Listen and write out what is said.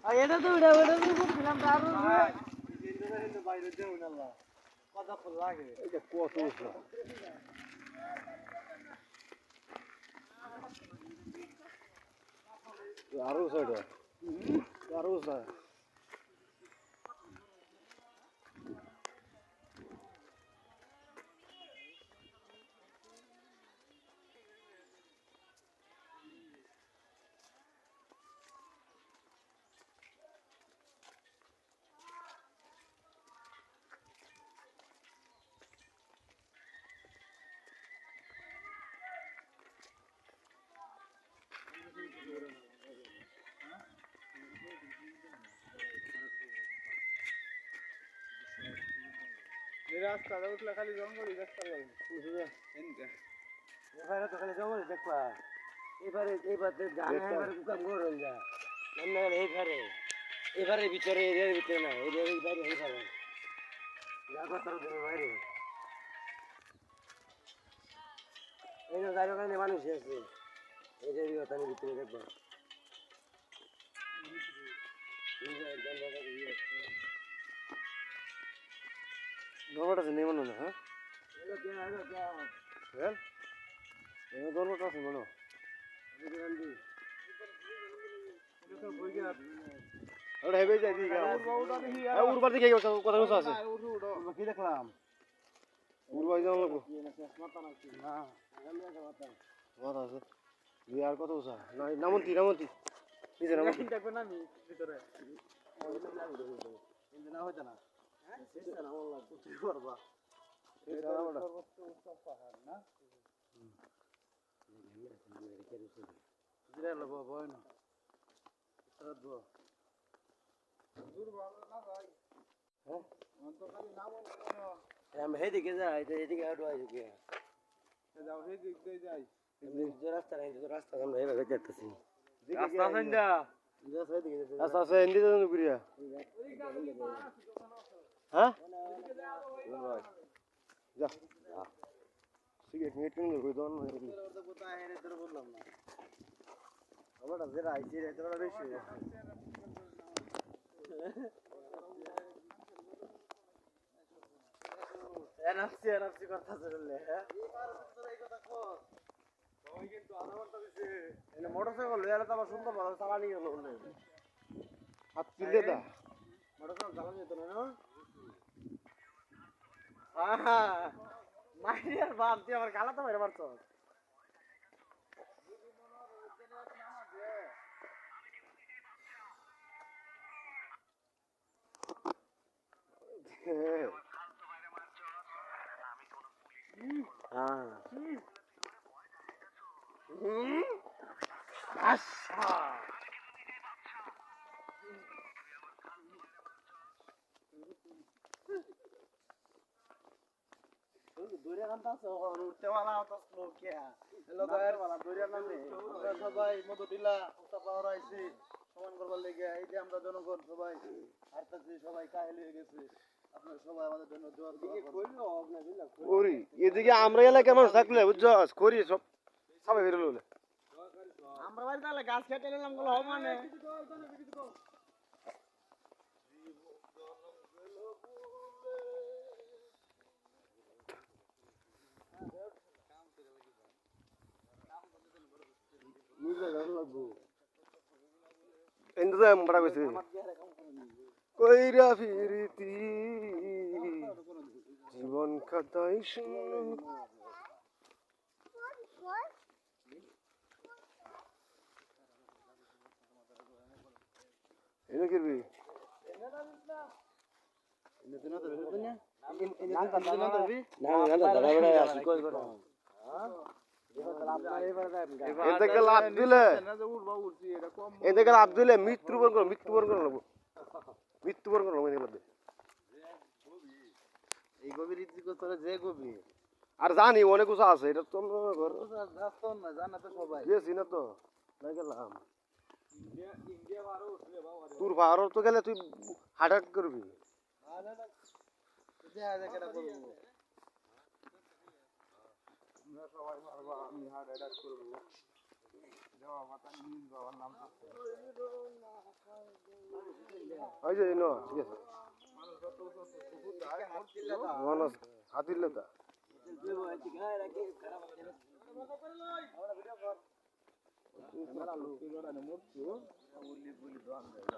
এটা তো ওটা করছিলাম তার বাইরে যাও না কতক্ষণ লাগে এটা কত আরো সাইড আরো সাইড রাস্তাটা উঠলে খালি জঙ্গলই দেখতে পারবে এবারে তো খালি জঙ্গলই দেখবা এবারে এবারে কুকাম গরম যা এবারে ভিতরে এর ভিতরে না এর বাইরে হয়ে যাবে লাগাতার দিন বাইরে এই যে জায়গায় মানুষ আছে এই যে কথা ভিতরে দেখবা দোনোটা আছে নেই মনে না হ্যাঁ দোনোটা আছে মনে কথা আছে কি দেখলাম আর কত নামন্তি নামন্তি দেখবেন আমি ভিতরে না হইতে না করবা পাহাড় না হেদিকে যাই এদিকে যাও হেদিক দিয়ে যাই রাস্তা নাই রাস্তা আমরা এভাবে যাইতেছি রাস্তা আছে না রাস্তা আছে এন্দি যান গুরিয়া হ্যাঁ যা সিগারেট মিট কিনে কই দন বললাম না আমরা যেটা আইছি এটা বড় বেশি এনএফসি কথা চললে হ্যাঁ কিন্তু আধা ঘন্টা দিছে এনে মোটরসাইকেল লইয়া তো আবার সুন্দর ভালো চালানি গেল বলে হাত কিলে দা মোটরসাইকেল চালানি যেত না হ্যাঁ মাইরিয়ার বাপ দিয়ে আমার গালা তো মেরে মারতো সবাই মধুটিলা সমান করবার লেগে এই যে আমরা জনগণ সবাই হারতাছি সবাই কাহিল হয়ে গেছে আপনার সবাই আমাদের জন্য করি এদিকে আমরা এলাকার মানুষ থাকলে বুঝছস করি সব সবাই বেরোলো আমরা বাড়ি তাহলে গাছ কেটে নিলাম গুলো হবে মানে কইরা ফিরিতি জীবন খাতাই এনে করবি মৃত্যুবরণ আর জানি অনেক কিছু আছে এটা তো জানা তো সবাই গেছি না তো গেলাম তোর ভারত তো গেলে তুই হার্ট করবি সবাই পারবা আমি হার্ট অ্যাটাক করবো দেওয়া কথা নিজ বাবার নাম থাকছে ওই যে নো ঠিক আছে মানুষ হাতিল্লতা মরছো